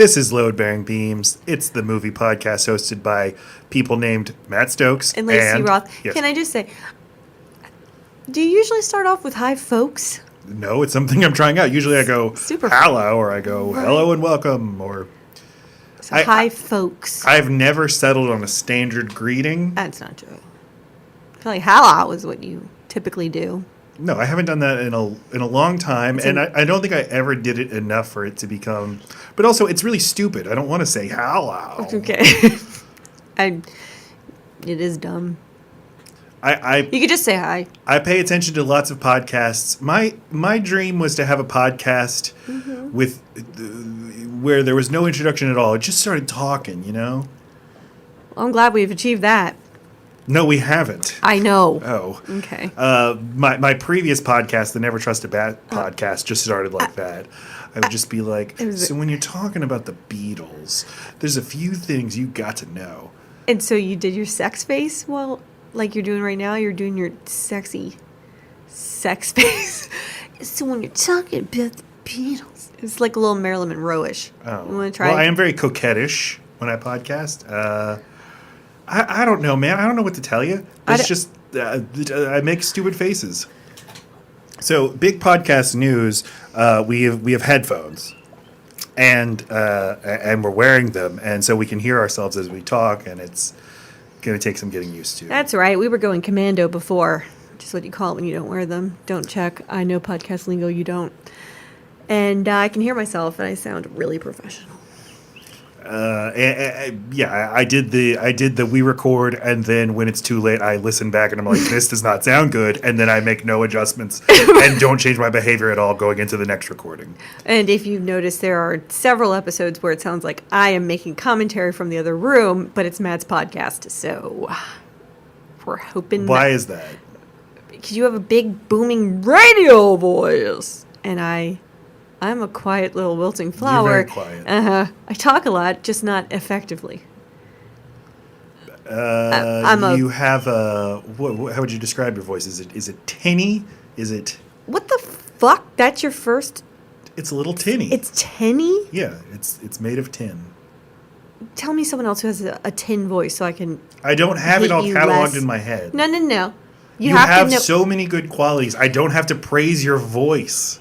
This is Load Bearing Beams. It's the movie podcast hosted by people named Matt Stokes and Lacey Roth. Yes. Can I just say, do you usually start off with hi, folks? No, it's something I'm trying out. Usually I go hello, or I go hello and welcome, or so hi, folks. I've never settled on a standard greeting. That's not true. I feel like hello is what you typically do. No, I haven't done that in a long time, and I don't think I ever did it enough for it to become. But also, it's really stupid. I don't want to say hello. Okay, it is dumb. You could just say hi. I pay attention to lots of podcasts. My dream was to have a podcast with where there was no introduction at all. It just started talking, you know. Well, I'm glad we've achieved that. No, we haven't. I know. Oh. Okay. My previous podcast, the Never Trust a Bat podcast, just started like that. I would just be like, so when you're talking about the Beatles, there's a few things you got to know. And so you did your sex face? Well, like you're doing right now, you're doing your sexy sex face. So when you're talking about the Beatles, it's like a little Marilyn Monroe-ish. Oh. You want to try? Well, I am very coquettish when I podcast. I don't know, man. I don't know what to tell you. It's just I make stupid faces. So, big podcast news. We have headphones, and we're wearing them, and so we can hear ourselves as we talk, and it's going to take some getting used to. That's right. We were going commando before, which is what you call it when you don't wear them. Don't check. I know podcast lingo. You don't. And I can hear myself, and I sound really professional. I did the we record, and then when it's too late, I listen back and I'm like, this does not sound good, and then I make no adjustments and don't change my behavior at all going into the next recording. And if you've noticed, there are several episodes where it sounds like I am making commentary from the other room, but it's Matt's podcast, so we're hoping. Why is that? Because you have a big booming radio voice, and I'm a quiet little wilting flower. You're very quiet. I talk a lot, just not effectively. You have a. How would you describe your voice? Is it tinny? Is it? What the fuck? That's your first. It's a little tinny. It's tinny? Yeah, it's made of tin. Tell me someone else who has a tin voice so I can. I don't have it all cataloged in my head. No. You have so many good qualities. I don't have to praise your voice.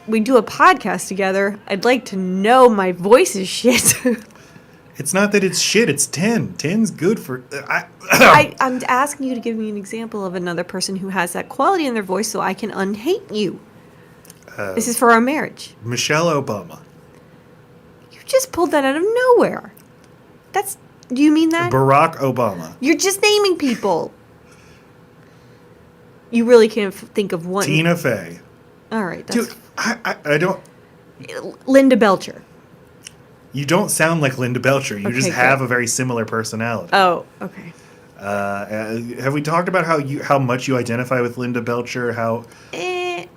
We do a podcast together. I'd like to know my voice is shit. It's not that it's shit. It's tin. Tin's good for. I'm asking you to give me an example of another person who has that quality in their voice, so I can unhate you. This is for our marriage. Michelle Obama. You just pulled that out of nowhere. Do you mean that? Barack Obama. You're just naming people. You really can't think of one. Tina Fey. All right. Dude, I don't. Linda Belcher. You don't sound like Linda Belcher. You just have a very similar personality. Oh, okay. Have we talked about how much you identify with Linda Belcher? I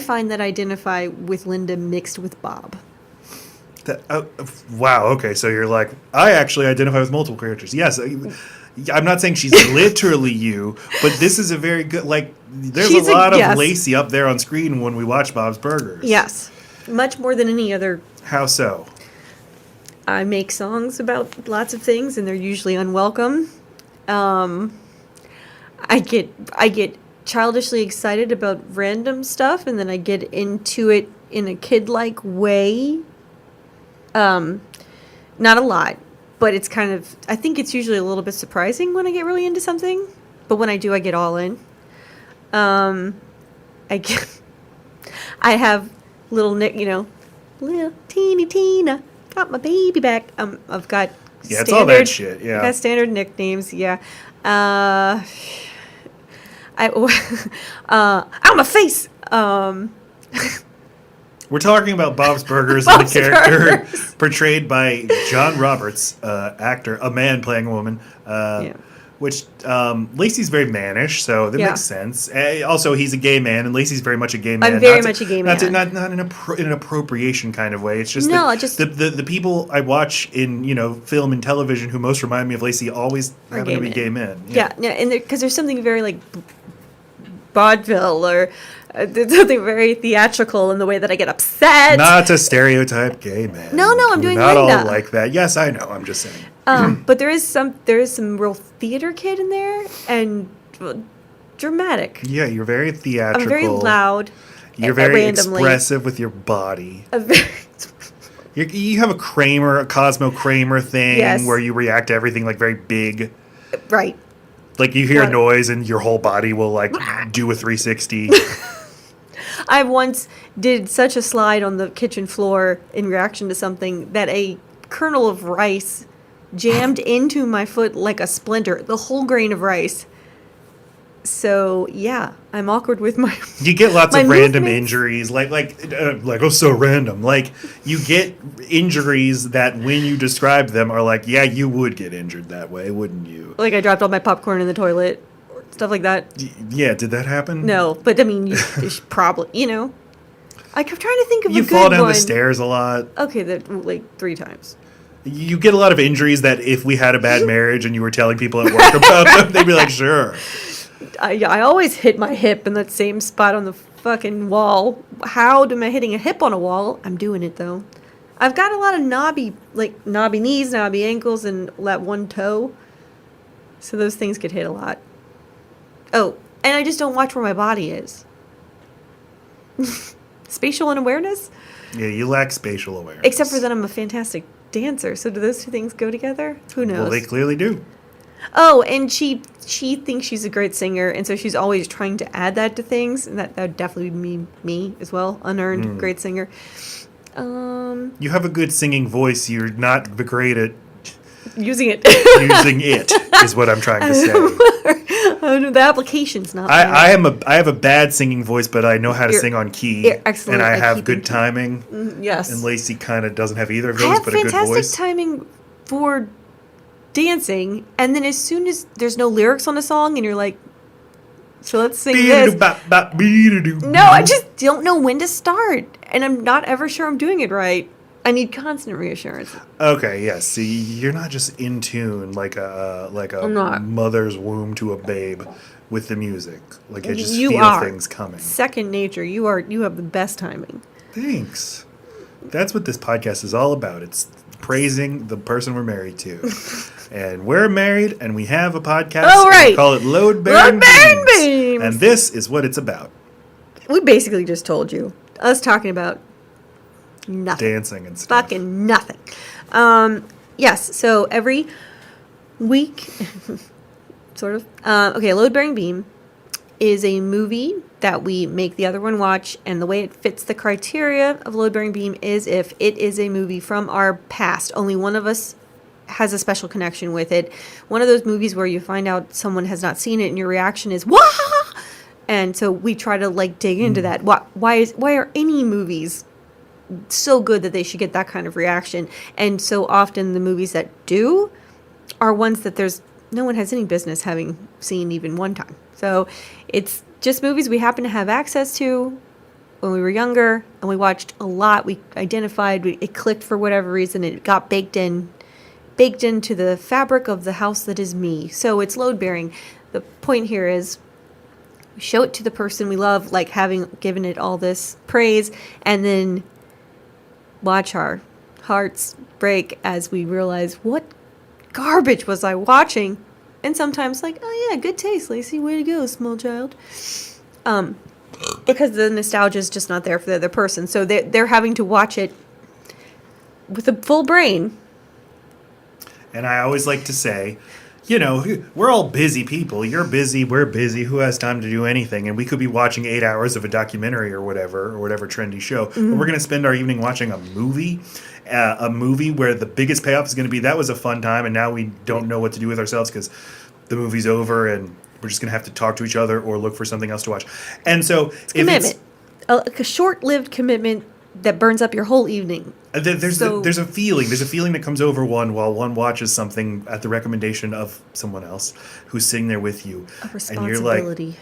find that I identify with Linda mixed with Bob. Wow. Okay, so you're like, I actually identify with multiple characters. Yes. I'm not saying she's literally you, but this is a very good, there's a lot of Lacey up there on screen when we watch Bob's Burgers. Yes. Much more than any other. How so? I make songs about lots of things, and they're usually unwelcome. I get childishly excited about random stuff, and then I get into it in a kid-like way. Not a lot. But it's kind of, I think it's usually a little bit surprising when I get really into something. But when I do, I get all in. I have little little teeny Tina, got my baby back. I've got it's all that shit, yeah. I've got standard nicknames, yeah. I'm a face. We're talking about Bob's Burgers and the character portrayed by John Roberts, actor, a man playing a woman, which Lacey's very mannish, so that makes sense. Also, he's a gay man, and Lacey's very much a gay man. I'm very much a gay man. Not in an appropriation kind of way. It's just the people I watch in film and television who most remind me of Lacey always happen to be gay men. Yeah, and because there's something very vaudeville or did something very theatrical in the way that I get upset. Not to stereotype gay men. No, I'm doing not Linda. all like that. Yes, I know. I'm just saying. But there is some real theater kid in there and dramatic. Yeah, you're very theatrical. I'm very loud. You're very randomly. expressive with your body. You have a Cosmo Kramer thing Yes. where you react to everything like very big. Right. Like you hear a What? noise and your whole body will like do a 360. I once did such a slide on the kitchen floor in reaction to something that a kernel of rice jammed into my foot like a splinter, the whole grain of rice. So yeah, I'm awkward with my. You get lots My of random movements. injuries, like oh, so random. Like you get injuries that when you describe them are like, yeah, you would get injured that way, wouldn't you? Like I dropped all my popcorn in the toilet, or stuff like that. Yeah, did that happen? No, but I mean, you should probably, I kept trying to think of You a good fall down one. the stairs a lot. Okay, that like 3 times. You get a lot of injuries that if we had a bad marriage and you were telling people at work about them, they'd be like, sure. I always hit my hip in that same spot on the fucking wall. How am I hitting a hip on a wall? I'm doing it though. I've got a lot of knobby knees, knobby ankles, and that one toe. So those things get hit a lot. Oh, and I just don't watch where my body is. Spatial unawareness? Yeah, you lack spatial awareness. Except for that I'm a fantastic dancer. So do those two things go together? Who knows? Well, they clearly do. Oh, and she thinks she's a great singer, and so she's always trying to add that to things, and that would definitely be me as well, unearned great singer. You have a good singing voice. You're not great at Using it. using it, is what I'm trying to say. Oh, no, the application's not. I have a bad singing voice, but I know how to You're- sing on key, you're excellent and I at have keeping good key. timing. Yes. And Lacey kind of doesn't have either of I those, have but a good fantastic voice. timing for dancing, and then as soon as there's no lyrics on a song, and you're like, so let's sing this. No, I just don't know when to start, and I'm not ever sure I'm doing it right. I need constant reassurance. Okay, yes. See, you're not just in tune like a I'm not. mother's womb to a babe with the music. Like I just You feel are. things coming. Second nature. You have the best timing. Thanks. That's what this podcast is all about. It's praising the person we're married to. And we're married, and we have a podcast. Oh, and right. we call it Load Bearing Load-Bearing Beams. Beams. And this is what it's about. We basically just told you. Us talking about nothing. Dancing and stuff. Fucking nothing. Yes, so every week, sort of. Okay, Load Bearing Beam is a movie that we make the other one watch, and the way it fits the criteria of Load Bearing Beam is if it is a movie from our past. Only one of us has a special connection with it. One of those movies where you find out someone has not seen it and your reaction is, "Wah!" And so we try to like dig into that. Why are any movies so good that they should get that kind of reaction? And so often the movies that do are ones that there's no one has any business having seen even one time. So it's just movies we happen to have access to when we were younger, and we watched a lot. We identified, it clicked for whatever reason, it got baked into the fabric of the house that is me. So it's load bearing. The point here is we show it to the person we love, like having given it all this praise, and then watch our hearts break as we realize, what garbage was I watching? And sometimes like, oh yeah, good taste, Lacey, way to go, small child. Because the nostalgia is just not there for the other person. So they're having to watch it with a full brain. And I always like to say, you know, we're all busy people. You're busy, we're busy. Who has time to do anything? And we could be watching 8 hours of a documentary or whatever trendy show. But we're going to spend our evening watching a movie where the biggest payoff is going to be, that was a fun time, and now we don't know what to do with ourselves because the movie's over and we're just going to have to talk to each other or look for something else to watch. And so It's commitment. A short-lived commitment that burns up your whole evening. There's a feeling that comes over one while one watches something at the recommendation of someone else who's sitting there with you. A And you're like, responsibility.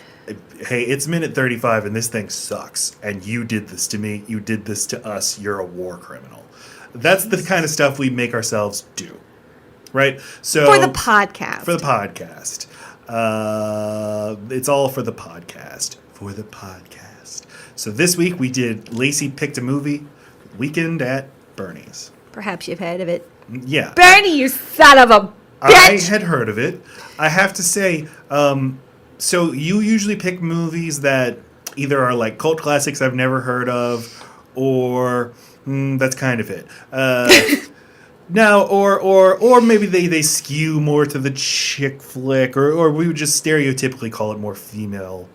hey, it's minute 35 and this thing sucks. And you did this to me. You did this to us. You're a war criminal. That's the kind of stuff we make ourselves do. Right? So For the podcast. For the podcast. It's all for the podcast. for the podcast. So this week we did Lacey Picked a Movie, Weekend at Bernie's. Perhaps you've heard of it. Yeah. Bernie, you son of a I bitch! had heard of it. I have to say, so you usually pick movies that either are like cult classics I've never heard of, or that's kind of it. Now, or maybe they skew more to the chick flick, or we would just stereotypically call it more female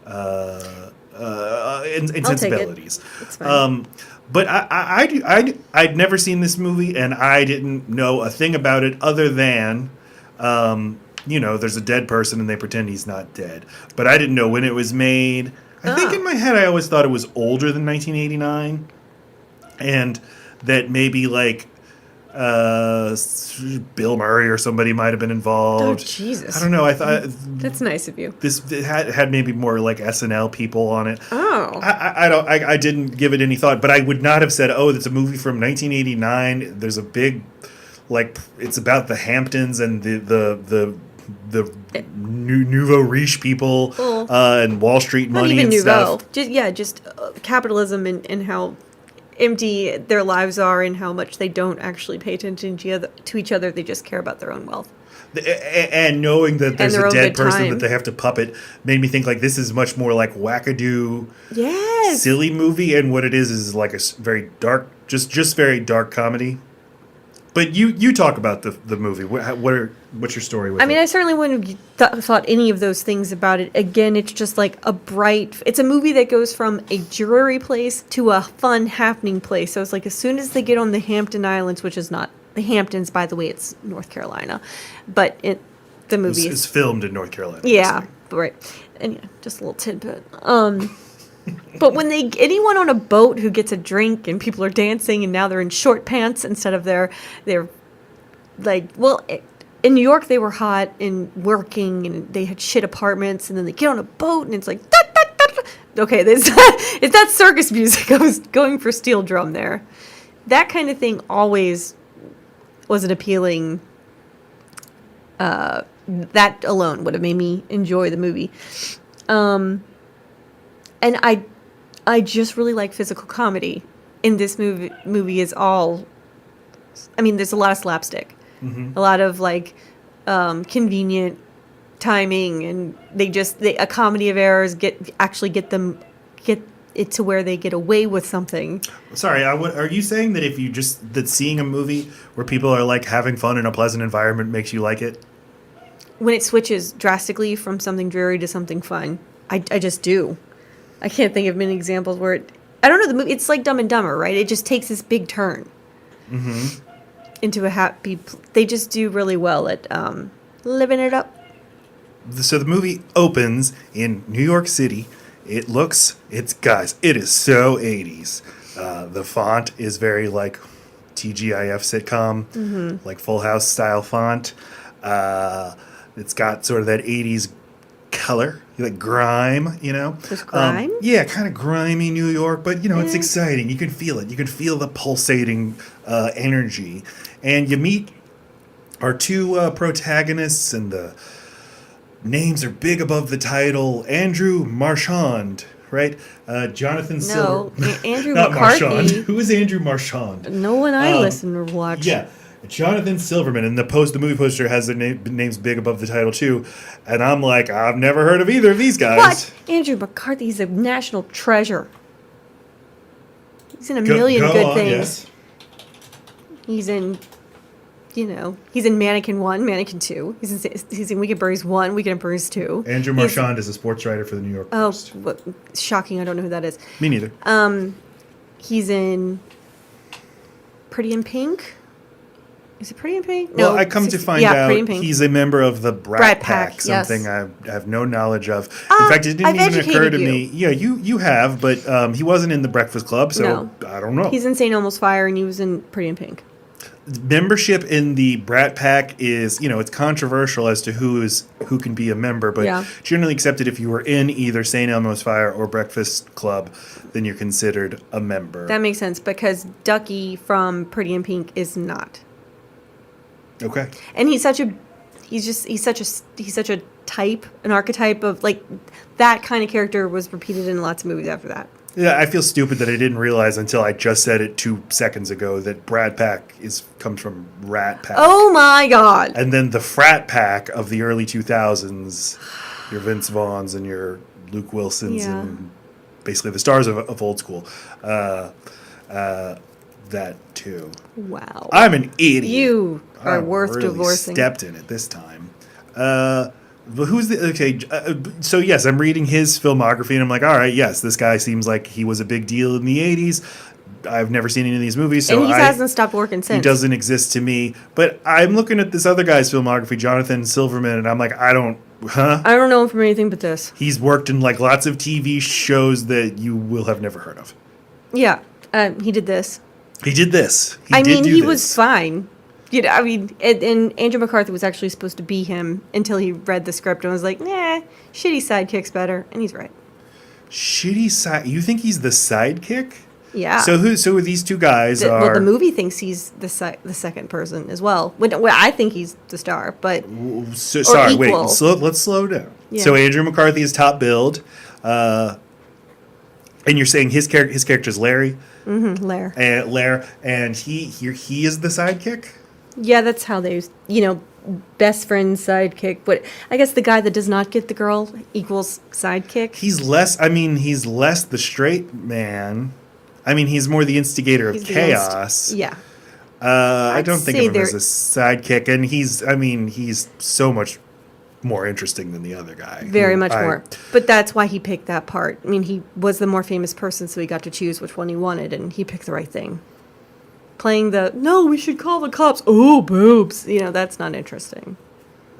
insensibilities. It's fine. But I'd never seen this movie, and I didn't know a thing about it other than, there's a dead person and they pretend he's not dead. But I didn't know when it was made. I think in my head I always thought it was older than 1989, and that maybe like Bill Murray or somebody might have been involved. Oh, Jesus. I don't know. I thought That's nice of you. this it had maybe more like SNL people on it. Oh. I didn't give it any thought, but I would not have said, "Oh, it's a movie from 1989." There's a big, like, it's about the Hamptons and the nouveau riche people and Wall Street Not money even and nouveau. stuff. Just capitalism and how empty their lives are and how much they don't actually pay attention to each other. They just care about their own wealth. And knowing that there's their a own dead good person time. that they have to puppet made me think like this is much more like wackadoo, Yes. silly movie, and what it is like a very dark, just very dark comedy. But you talk about the movie. What's your story with it? I mean, I certainly wouldn't have thought any of those things about it. Again, it's just like it's a movie that goes from a dreary place to a fun, happening place. So it's like as soon as they get on the Hampton Islands, which is not the Hamptons, by the way, it's North Carolina. But the movie it's filmed in North Carolina. Yeah, right. And yeah, just a little tidbit. But when anyone on a boat who gets a drink and people are dancing and now they're in short pants instead of they're like, well, in New York they were hot and working and they had shit apartments and then they get on a boat and it's like, da, da, da, da. Okay, it's not circus music. I was going for steel drum there. That kind of thing always was an appealing. That alone would have made me enjoy the movie. And I just really like physical comedy. And this movie is all, I mean, there's a lot of slapstick. Mm-hmm. A lot of like convenient timing, and a comedy of errors get it to where they get away with something. Sorry, are you saying that that seeing a movie where people are like having fun in a pleasant environment makes you like it? When it switches drastically from something dreary to something fun, I just do. I can't think of many examples where I don't know, the movie, it's like Dumb and Dumber, right? It just takes this big turn into a happy, they just do really well at living it up. So the movie opens in New York City. It is so 80s. The font is very like TGIF sitcom, like Full House style font. It's got sort of that 80s color, like grime, There's grime? Yeah, kind of grimy New York, but, it's exciting. You can feel it. You can feel the pulsating energy. And you meet our two protagonists, and the names are big above the title. Andrew Marchand, right? Jonathan Silver. No, Andrew Not McCarthy. Marchand. Who is Andrew Marchand? No one I listen or watch. Yeah. Jonathan Silverman, and the movie poster has their names big above the title too, and I'm like, I've never heard of either of these guys. What? Andrew McCarthy, he's a national treasure. He's in a million good things. Yes. He's in, he's in Mannequin 1, Mannequin 2. He's in Weekend Burries 1, Weekend Burries 2. Andrew Marchand is a sports writer for the New York Post. Oh, what, shocking! I don't know who that is. Me neither. He's in Pretty in Pink. Is it Pretty in Pink? Well, I come to find out Pretty in Pink. he's a member of the Brat Pack, yes. something I have no knowledge of. In fact, it didn't even occur to me. Yeah, you have, but he wasn't in the Breakfast Club, so I don't know. He's in St. Elmo's Fire, and he was in Pretty in Pink. Membership in the Brat Pack is, it's controversial as to who can be a member, but generally accepted if you were in either St. Elmo's Fire or Breakfast Club, then you're considered a member. That makes sense because Ducky from Pretty in Pink is not. Okay. And he's such a type, an archetype of like that kind of character was repeated in lots of movies after that. Yeah, I feel stupid that I didn't realize until I just said it 2 seconds ago that Brad Pack comes from Rat Pack. Oh my God! And then the frat pack of the early 2000s, your Vince Vaughns and your Luke Wilsons and basically the stars of old school. That too. Wow. I'm an idiot. You are worth really divorcing. Stepped in it this time. But who's the okay? So yes, I'm reading his filmography, and I'm like, all right, yes, this guy seems like he was a big deal in the '80s. I've never seen any of these movies, so and he hasn't stopped working since. He doesn't exist to me. But I'm looking at this other guy's filmography, Jonathan Silverman, and I'm like, I don't know him from anything but this. He's worked in like lots of TV shows that you will have never heard of. Yeah, he did this. He did this. He was fine. You know, I mean, and Andrew McCarthy was actually supposed to be him until he read the script and was like, nah, shitty sidekick's better. And he's right. Shitty side? You think he's the sidekick? Yeah. So who these two guys are? Well, the movie thinks he's the second person as well. Well, I think he's the star, but sorry, wait. Let's slow down. Yeah. So Andrew McCarthy is top billed, and you're saying his character's Larry. Mm-hmm, Lair, and he is the sidekick. Yeah, that's how they, best friend sidekick. But I guess the guy that does not get the girl equals sidekick. He's less the straight man. I mean, he's more the instigator of chaos. Yeah. I don't think of him as a sidekick, and he's so much more interesting than the other guy. Very much more. But that's why he picked that part. I mean, he was the more famous person, so he got to choose which one he wanted, and he picked the right thing. Playing no, we should call the cops. Oh, boobs. That's not interesting.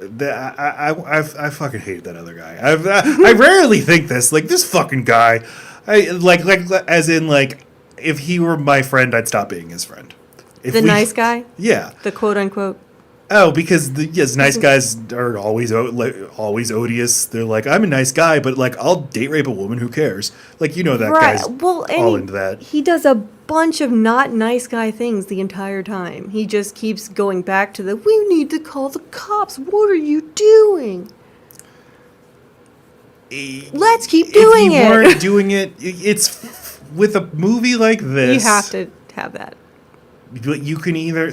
I fucking hate that other guy. I rarely think this. Like, this fucking guy, as in, like, if he were my friend, I'd stop being his friend. Nice guy? Yeah. The quote-unquote? Oh, because nice guys are always odious. They're like, I'm a nice guy, but like I'll date rape a woman. Who cares? Like that guy's all into that. He does a bunch of not nice guy things the entire time. He just keeps going back to we need to call the cops. What are you doing? Let's keep doing it. If you weren't doing it, it's with a movie like this. You have to have that. You can either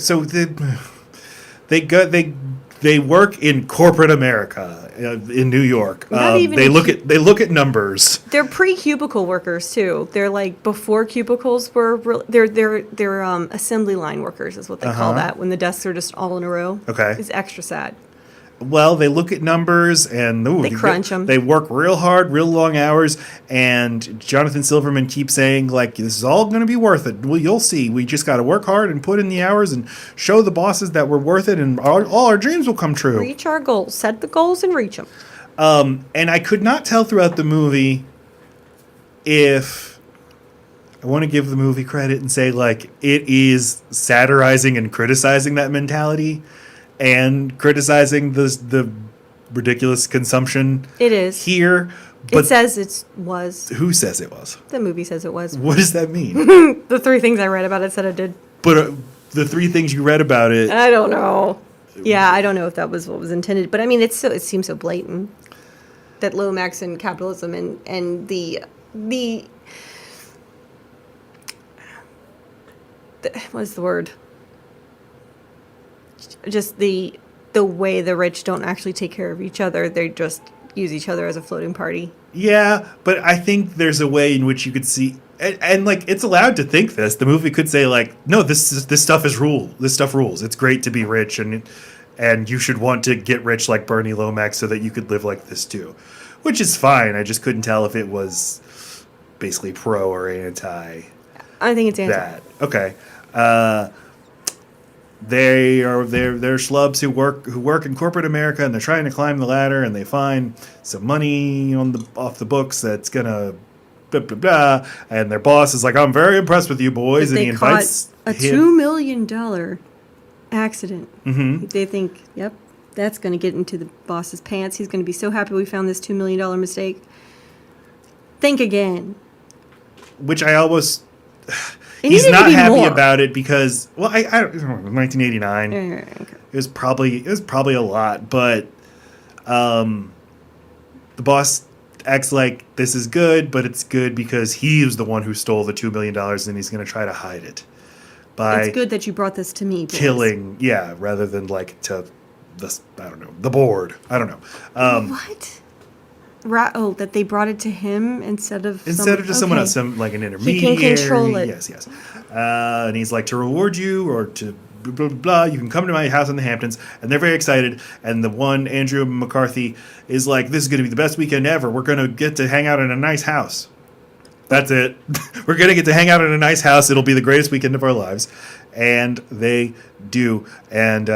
They work in corporate America in New York. They look at numbers. They're pre-cubicle workers too. They're like before cubicles were. They're assembly line workers is what they call that when the desks are just all in a row. Okay, it's extra sad. Well, they look at numbers and they crunch them. They work real hard, real long hours, and Jonathan Silverman keeps saying, like, this is all going to be worth it. Well, you'll see. We just got to work hard and put in the hours and show the bosses that we're worth it, and all our dreams will come true. Reach our goals. Set the goals and reach them. And I could not tell throughout the movie if I want to give the movie credit and say, like, it is satirizing and criticizing that mentality and criticizing the ridiculous consumption. It is here. But it says it was. Who says it was? The movie says it was. What does that mean? The 3 things I read about it said it did. But the 3 things you read about it. I don't know. Yeah, I don't know if that was what was intended, but I mean, it seems so blatant that Lomax and capitalism and the what is the word? Just the way the rich don't actually take care of each other. They just use each other as a floating party. Yeah, but I think there's a way in which you could see, and like it's allowed to think this. The movie could say like, no, this stuff is rule. This stuff rules. It's great to be rich, and you should want to get rich like Bernie Lomax so that you could live like this too, which is fine. I just couldn't tell if it was basically pro or anti. I think it's anti. That okay. They're schlubs who work in corporate America, and they're trying to climb the ladder, and they find some money off the books that's gonna blah blah blah, and their boss is like, "I'm very impressed with you boys," and he invites a $2 million accident. Mm-hmm. They think, "Yep, that's gonna get into the boss's pants. He's gonna be so happy we found this $2 million mistake." Think again. Which I almost. He's not happy about it because, well, I don't know, 1989. Okay. It was probably a lot, but The boss acts like this is good, but it's good because he was the one who stole the $2 million and he's going to try to hide it by It's good that you brought this to me. Boys. killing, rather than like to I don't know, the board. I don't know. What? That they brought it to him instead of someone else, like an intermediary. He can control it. Yes. And he's like, to reward you or to blah, blah, blah, you can come to my house in the Hamptons. And they're very excited. And the one, Andrew McCarthy, is like, this is going to be the best weekend ever. We're going to get to hang out in a nice house. That's it. We're going to get to hang out in a nice house. It'll be the greatest weekend of our lives. And they do. And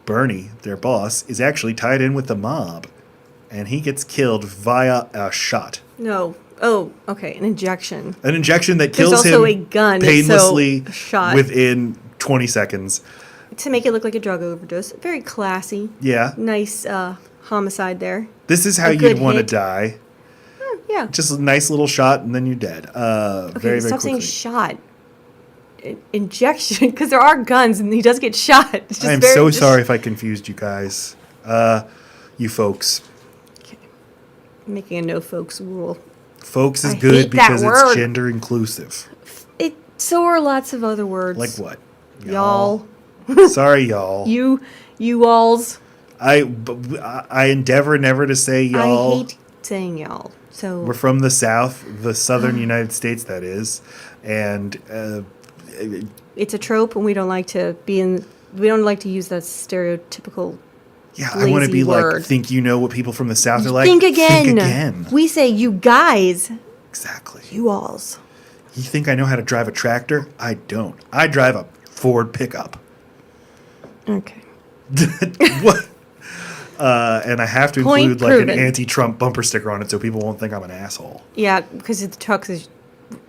Bernie, their boss, is actually tied in with the mob. And he gets killed via a shot. No. Oh, okay. An injection. An injection that kills him also a gun, painlessly so a shot. Within 20 seconds. To make it look like a drug overdose. Very classy. Yeah. Nice homicide there. This is how you'd want to die. Yeah. Just a nice little shot and then you're dead. Okay, very stop quickly. saying shot. Injection, because there are guns and he does get shot. It's just I'm so sorry if I confused you guys. You folks. Making a no folks rule. Folks is I good hate that because it's word. gender inclusive. So are lots of other words. Like what? Y'all. Sorry, y'all. You alls. I endeavor never to say y'all. I hate saying y'all. So we're from the South, the southern United States, that is. And it's a trope, and we don't like to use that stereotypical. Yeah, I want to be word. like, think you know what people from the South are like? Think again. Think again. We say you guys. Exactly. You alls. You think I know how to drive a tractor? I don't. I drive a Ford pickup. Okay. What? And I have to Point include like proven. an anti-Trump bumper sticker on it so people won't think I'm an asshole. Yeah, because the truck is.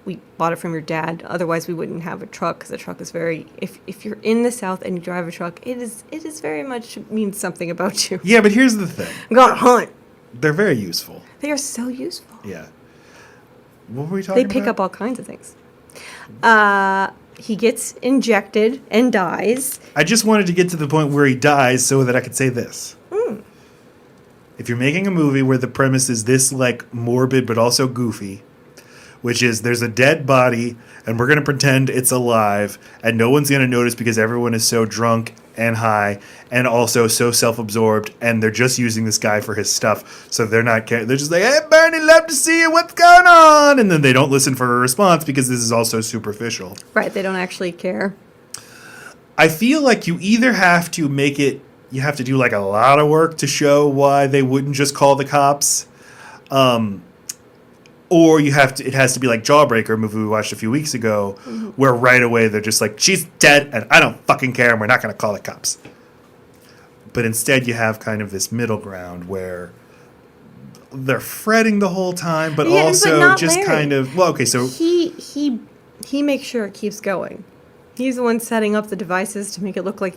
We bought it from your dad. Otherwise, we wouldn't have a truck because the truck is very. If you're in the South and you drive a truck, it is very much means something about you. Yeah, but here's the thing. I'm going to hunt. They're very useful. They are so useful. Yeah. What were we talking about? They pick up all kinds of things. He gets injected and dies. I just wanted to get to the point where he dies so that I could say this. If you're making a movie where the premise is this like morbid but also goofy, which is there's a dead body and we're going to pretend it's alive and no one's going to notice because everyone is so drunk and high and also so self-absorbed and they're just using this guy for his stuff. So they're just like, hey, Bernie, love to see you. What's going on? And then they don't listen for a response because this is also superficial. Right. They don't actually care. I feel like you either have to make it, you have to do like a lot of work to show why they wouldn't just call the cops. Or it has to be like Jawbreaker, a movie we watched a few weeks ago, where right away they're just like, she's dead and I don't fucking care and we're not going to call the cops. But instead you have kind of this middle ground where they're fretting the whole time, but also but just Larry. kind of, well, okay, so. He makes sure it keeps going. He's the one setting up the devices to make it look like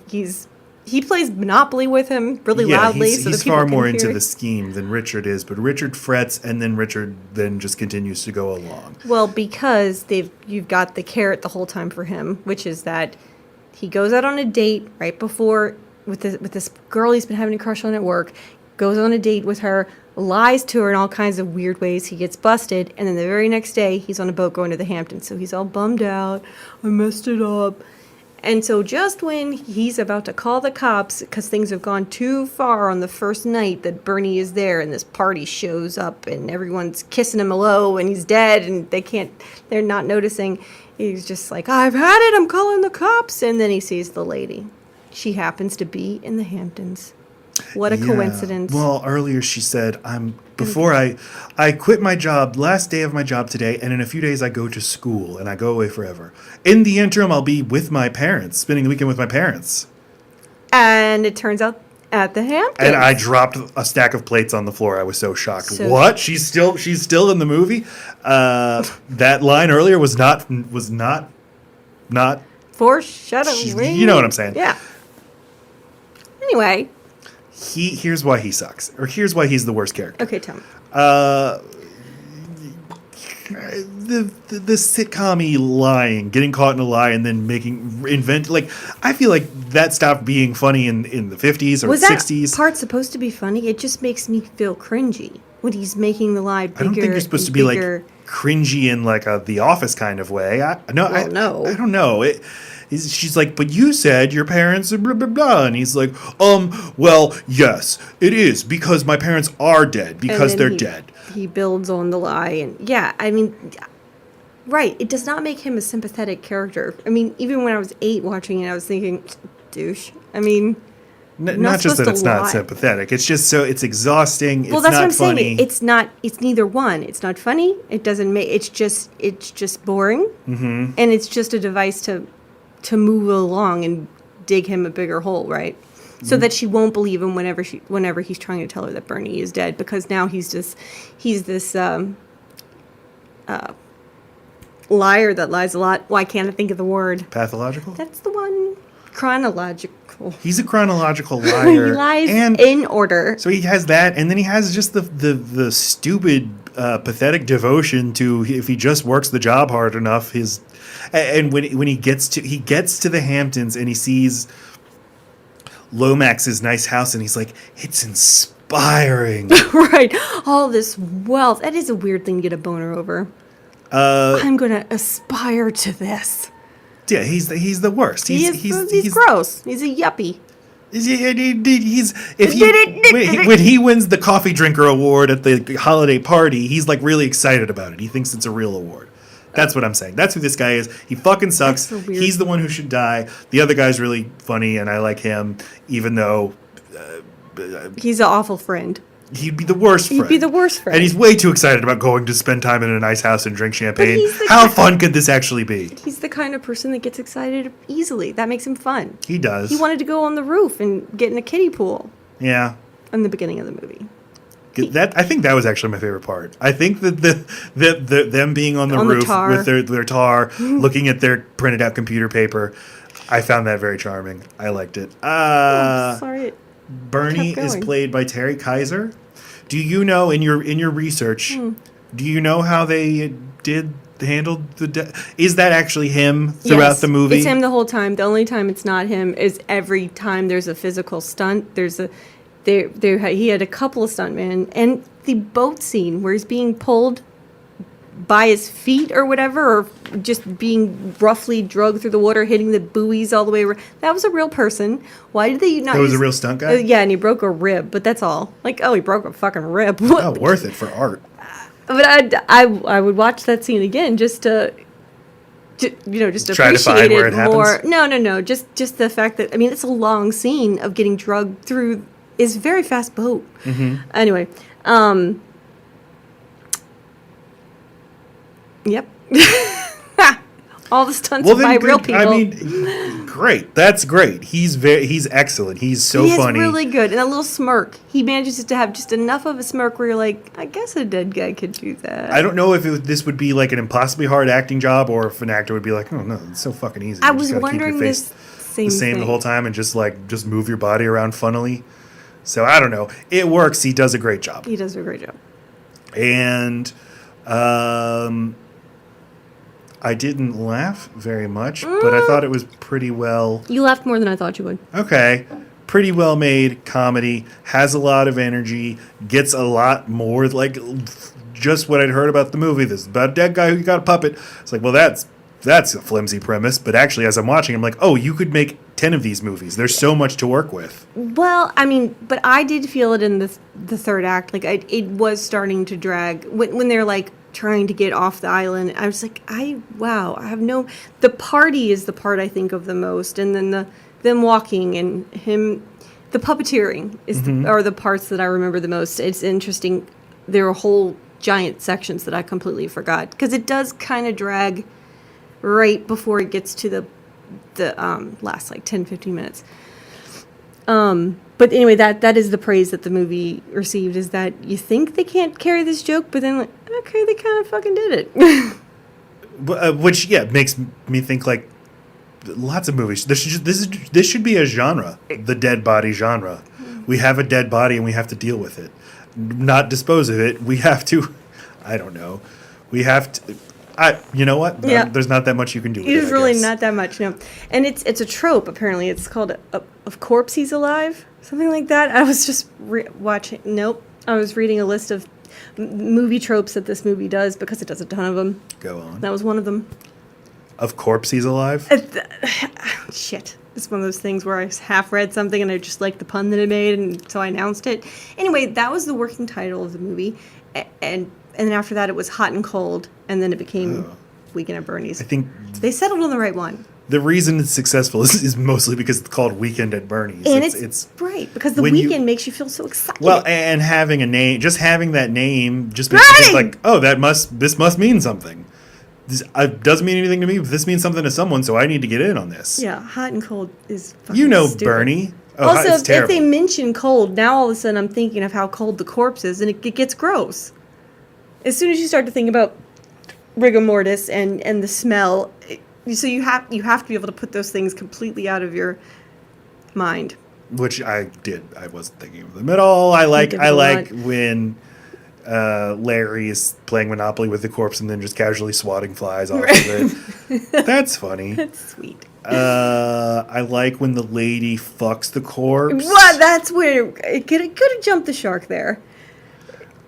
he plays Monopoly with him really loudly. He's far more into the scheme than Richard is, but Richard frets, and then Richard then just continues to go along. Well, because you've got the carrot the whole time for him, which is that he goes out on a date right before with this girl he's been having a crush on at work, goes on a date with her, lies to her in all kinds of weird ways. He gets busted, and then the very next day he's on a boat going to the Hamptons. So he's all bummed out. I messed it up. And so just when he's about to call the cops because things have gone too far on the first night that Bernie is there and this party shows up and everyone's kissing him hello and he's dead and they're not noticing, he's just like, I've had it, I'm calling the cops. And then he sees the lady. She happens to be in the Hamptons. What a coincidence. Well, earlier she said, I quit my job, last day of my job today, and in a few days I go to school and I go away forever. In the interim, I'll be with my parents, spending the weekend with my parents. And it turns out at the Hamptons. And I dropped a stack of plates on the floor. I was so shocked. What? She's still in the movie? That line earlier was not foreshadowing. You know what I'm saying. Yeah. Anyway. Here's why he sucks. Or here's why he's the worst character. Okay, tell me. the sitcom-y lying, getting caught in a lie and then I feel like that stopped being funny in the 50s or Was 60s. that part supposed to be funny? It just makes me feel cringy when he's making the lie bigger. I don't think you're supposed to be like cringy in like a The Office kind of way. No. I don't know. She's like, but you said your parents are blah, blah, blah. And he's like, well, yes, it is because my parents are dead because they're dead. He builds on the lie. And yeah, I mean, right. It does not make him a sympathetic character. I mean, even when I was 8 watching it, I was thinking, douche. I mean, not just that it's not sympathetic. It's just it's exhausting. Well, it's that's not what I'm funny. saying. It's neither one. It's not funny. It doesn't make, it's just boring. Mm-hmm. And it's just a device to move along and dig him a bigger hole, right? So that she won't believe him whenever he's trying to tell her that Bernie is dead, because now he's this liar that lies a lot. Why can't I think of the word? Pathological? That's the one. Chronological. He's a chronological liar. He lies in order. So he has that, and then he has just the stupid, pathetic devotion to if he just works the job hard enough. And when he gets to the Hamptons and he sees Lomax's nice house, and he's like, it's inspiring. Right. All this wealth. That is a weird thing to get a boner over. I'm going to aspire to this. Yeah, he's the worst. He's gross. He's a yuppie. When he wins the coffee drinker award at the holiday party, he's like really excited about it. He thinks it's a real award. That's what I'm saying. That's who this guy is. He fucking sucks. So weird. He's the one who should die. The other guy's really funny, and I like him, even though he's an awful friend. He'd be the worst friend. And he's way too excited about going to spend time in a nice house and drink champagne. How fun could this actually be? He's the kind of person that gets excited easily. That makes him fun. He does. He wanted to go on the roof and get in a kiddie pool. Yeah. In the beginning of the movie. I think that was actually my favorite part. I think that them being on the roof with their tar, looking at their printed out computer paper, I found that very charming. I liked it. Sorry. Bernie is played by Terry Kiser. Do you know in your research? Do you know how they handled the? Is that actually him throughout the movie? It's him the whole time. The only time it's not him is every time there's a physical stunt. He had a couple of stuntmen, and the boat scene where he's being pulled by his feet or whatever, or just being roughly dragged through the water, hitting the buoys all the way around. That was a real person. Why did they not? That was a real stunt guy? Yeah, and he broke a rib, but that's all. Like, he broke a fucking rib. Oh, worth it for art. But I would watch that scene again just to just try appreciate to find where it more. happens? No. Just the fact that, I mean, it's a long scene of getting drugged through this very fast boat. Mm-hmm. Anyway, yep. All the stunts by real people. I mean, great. That's great. He's excellent. He's so funny. He's really good. And a little smirk. He manages to have just enough of a smirk where you're like, I guess a dead guy could do that. I don't know if this would be like an impossibly hard acting job, or if an actor would be like, oh no, it's so fucking easy. I was wondering this the same the whole time and just move your body around funnily. So I don't know. It works. He does a great job. He does a great job. And I didn't laugh very much, but I thought it was pretty well. You laughed more than I thought you would. Okay. Pretty well made comedy, has a lot of energy, gets a lot more, like just what I'd heard about the movie. This is about a dead guy who got a puppet. It's like, well, that's a flimsy premise, but actually as I'm watching, I'm like, oh, you could make 10 of these movies. There's so much to work with. Well, I mean, but I did feel it in the third act. Like, it was starting to drag. When they're, like, trying to get off the island, I was like, the party is the part I think of the most, and then them walking and the puppeteering are the parts that I remember the most. It's interesting. There are whole giant sections that I completely forgot, because it does kind of drag right before it gets to the last like 10-15 minutes. But anyway, that is the praise that the movie received, is that you think they can't carry this joke, but then, like, okay, they kind of fucking did it. Which, yeah, makes me think, like, lots of movies. This should be a genre, the dead body genre. We have a dead body and we have to deal with it. Not dispose of it. We have to, I don't know, We have to. You know what? Yeah. There's not that much you can do with it. There's really guess. not that much, no. And it's a trope, apparently. It's called Of Corpse He's Alive, something like that. I was just watching. Nope. I was reading a list of movie tropes that this movie does because it does a ton of them. Go on. That was one of them. Of Corpse He's Alive? Shit. It's one of those things where I half read something and I just liked the pun that it made, and so I announced it. Anyway, that was the working title of the movie. And then after that, it was Hot and Cold, and then it became Weekend at Bernie's. I think they settled on the right one. the reason it's successful is mostly because it's called Weekend at Bernie's. And it's right, because the weekend makes you feel so excited. Well, and having a name, just having that name just makes you think like, oh, this must mean something. This doesn't mean anything to me, but this means something to someone, so I need to get in on this. Yeah, Hot and Cold is fucking stupid. Bernie. Oh, also, it's terrible. if they mention cold, now all of a sudden I'm thinking of how cold the corpse is, and it gets gross. As soon as you start to think about rigor mortis and the smell, so you have to be able to put those things completely out of your mind. Which I did. I wasn't thinking of them at all. I like when Larry is playing Monopoly with the corpse and then just casually swatting flies off of it. That's funny. That's sweet. I like when the lady fucks the corpse. What? That's where it could have jumped the shark there.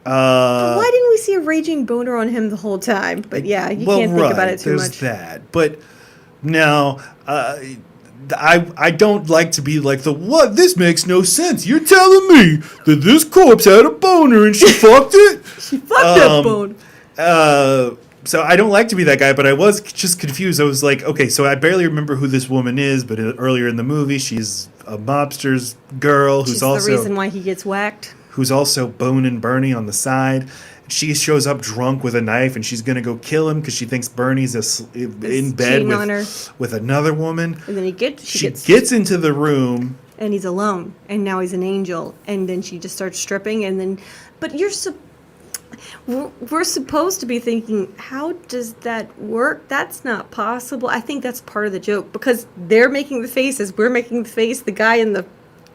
But why didn't we see a raging boner on him the whole time? But yeah, you can't think about it too much. There's that. But no, I don't like to be like what? This makes no sense. You're telling me that this corpse had a boner and she fucked it? She fucked that bone. So I don't like to be that guy, but I was just confused. I was like, okay, so I barely remember who this woman is, but earlier in the movie, she's a mobster's girl who's also the reason why he gets whacked. Who's also boning Bernie on the side. She shows up drunk with a knife, and she's going to go kill him because she thinks Bernie's in bed with another woman. And then she gets into the room. And he's alone, and now he's an angel. And then she just starts stripping, and then... But we're supposed to be thinking, how does that work? That's not possible. I think that's part of the joke, because they're making the faces, we're making the face, the guy in the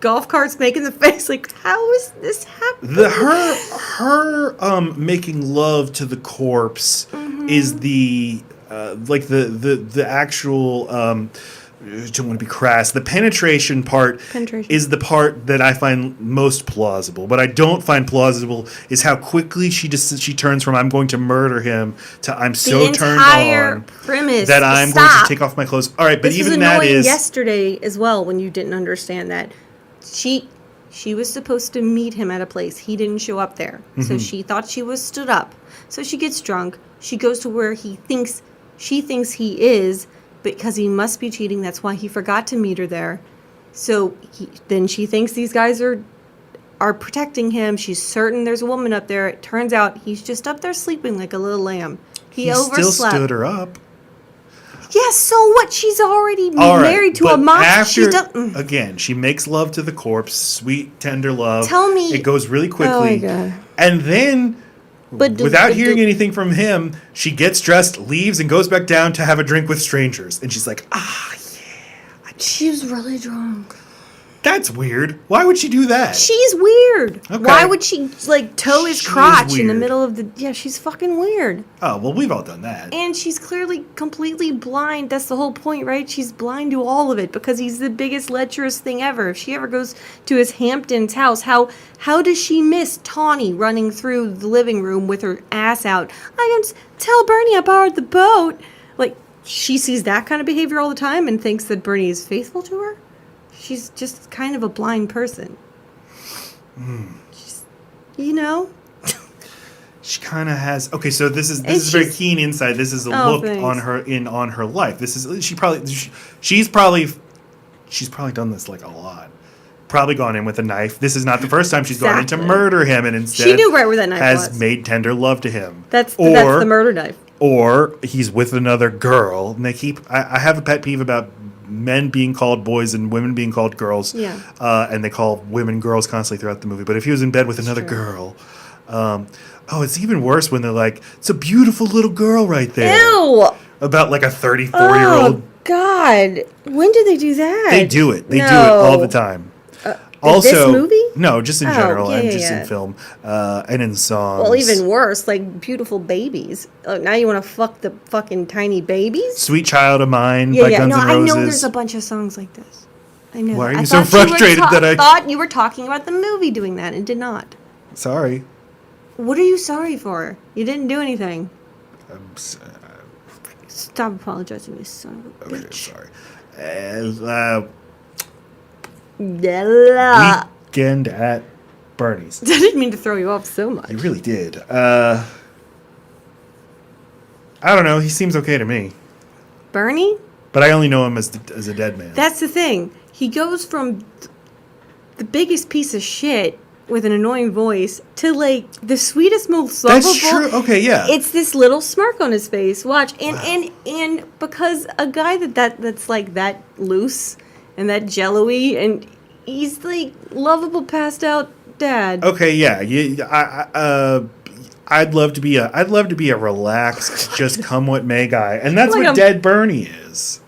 golf cart's making the face. Like, how is this happening? Her making love to the corpse is the actual I don't want to be crass. The penetration part is the part that I find most plausible. What I don't find plausible is how quickly she turns from I'm going to murder him to I'm so turned on premise that I'm going to take off my clothes. All right, but this even was that is yesterday as well when you didn't understand that. She was supposed to meet him at a place. He didn't show up there. So she thought she was stood up. So she gets drunk. She goes to where she thinks he is, because he must be cheating. That's why he forgot to meet her there. So then she thinks these guys are protecting him. She's certain there's a woman up there. It turns out he's just up there sleeping like a little lamb. He overslept. Still stood her up. Yes, so what? She's already married to a monster. Again, she makes love to the corpse, sweet, tender love. Tell me. It goes really quickly. Oh, my God. And then... without hearing anything from him, she gets dressed, leaves, and goes back down to have a drink with strangers. And she's like, yeah. She was really drunk. That's weird. Why would she do that? She's weird. Okay. Why would she, toe his crotch in the middle of the... Yeah, she's fucking weird. Oh, well, we've all done that. And she's clearly completely blind. That's the whole point, right? She's blind to all of it because he's the biggest lecherous thing ever. If she ever goes to his Hamptons house, how does she miss Tawny running through the living room with her ass out? I can tell Bernie I borrowed the boat. Like, she sees that kind of behavior all the time and thinks that Bernie is faithful to her? She's just kind of a blind person. She's, She kind of has. Okay, so this is very keen insight. This is a look on her life. This is she's probably done this like a lot. Probably gone in with a knife. This is not the first time she's gone in to murder him, and instead she knew right where that knife has was. made tender love to him. That's the murder knife. Or he's with another girl, and they keep. I have a pet peeve about men being called boys and women being called girls. Yeah. And they call women girls constantly throughout the movie. But if he was in bed with another girl, it's even worse when they're like, it's a beautiful little girl right there. Ew. About like a 34-year-old. Oh, God. When do they do that? They do it. They do it all the time. Also, this movie? No, just in Oh, general, yeah, and yeah, just yeah. in film, and in songs. Well, even worse, like beautiful babies. Now you want to fuck the fucking tiny babies? "Sweet Child of Mine" Yeah, by yeah. Guns No, N' I Roses. know there's a bunch of songs like this. I know. Why are that. you I so thought frustrated that I- thought you were talking about the movie doing that and did not. Sorry. What are you sorry for? You didn't do anything. Stop apologizing, you son of a Okay, bitch. sorry. Della. Weekend at Bernie's. I didn't mean to throw you off so much. You really did. I don't know. He seems okay to me, Bernie? but I only know him as a dead man. That's the thing. He goes from the biggest piece of shit with an annoying voice to like the sweetest, most lovable. That's true. Okay, yeah. It's this little smirk on his face. Watch, and because a guy that's like that loose and that jello-y, and he's like lovable, passed out dad. Okay, yeah. I'd love to be a relaxed, just come what may guy, and that's Like what a- Dead Bernie is.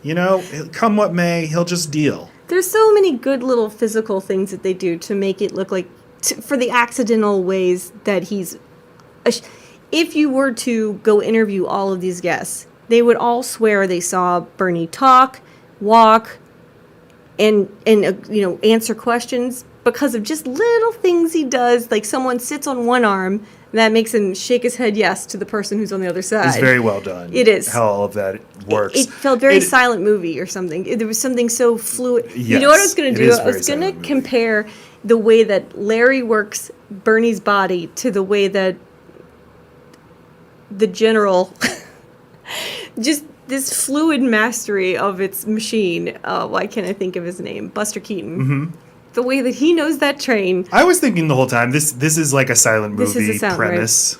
You know, come what may, he'll just deal. There's so many good little physical things that they do to make it look like, for the accidental ways that he's. If you were to go interview all of these guests, they would all swear they saw Bernie talk, walk, and answer questions because of just little things he does. Like someone sits on one arm, that makes him shake his head yes to the person who's on the other side. It's very well done. It is. How all of that works. It felt very silent movie or something. There was something so fluid. You know what I was going to do? I was going to compare the way that Larry works Bernie's body to the way that the general, just this fluid mastery of its machine. Why can't I think of his name? Buster Keaton. Mm-hmm. The way that he knows that train. I was thinking the whole time, this is like a silent movie premise.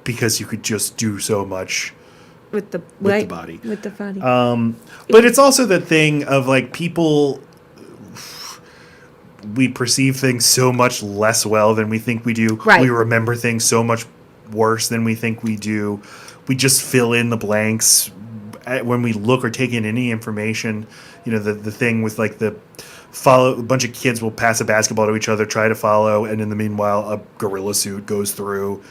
Because you could just do so much with the body. With the body. But it's also the thing of like people, we perceive things so much less well than we think we do. Right. We remember things so much worse than we think we do. We just fill in the blanks when we look or take in any information. You know, the thing with like a bunch of kids will pass a basketball to each other, try to follow, and in the meanwhile, a gorilla suit goes through.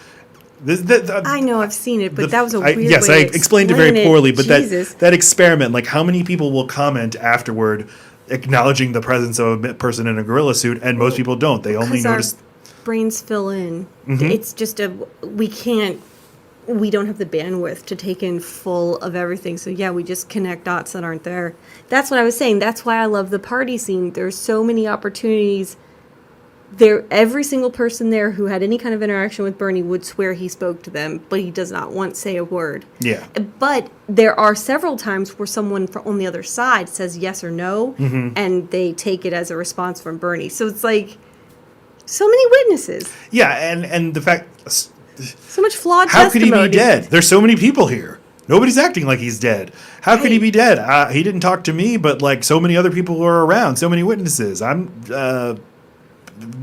I know, I've seen it, but that was a weird way yes, to I explained it very poorly, but Jesus. that experiment, like how many people will comment afterward acknowledging the presence of a person in a gorilla suit, and most people don't. They only notice. Our brains fill in. Mm-hmm. It's just we don't have the bandwidth to take in full of everything. So yeah, we just connect dots that aren't there. That's what I was saying. That's why I love the party scene. There's so many opportunities. There, every single person there who had any kind of interaction with Bernie would swear he spoke to them, but he does not once say a word. Yeah. But there are several times where someone on the other side says yes or no, and they take it as a response from Bernie. So it's like so many witnesses. Yeah, and the fact. So much flawed How could testimony. he be dead? There's so many people here. Nobody's acting like he's dead. How could he be dead? He didn't talk to me, but like so many other people were around, so many witnesses.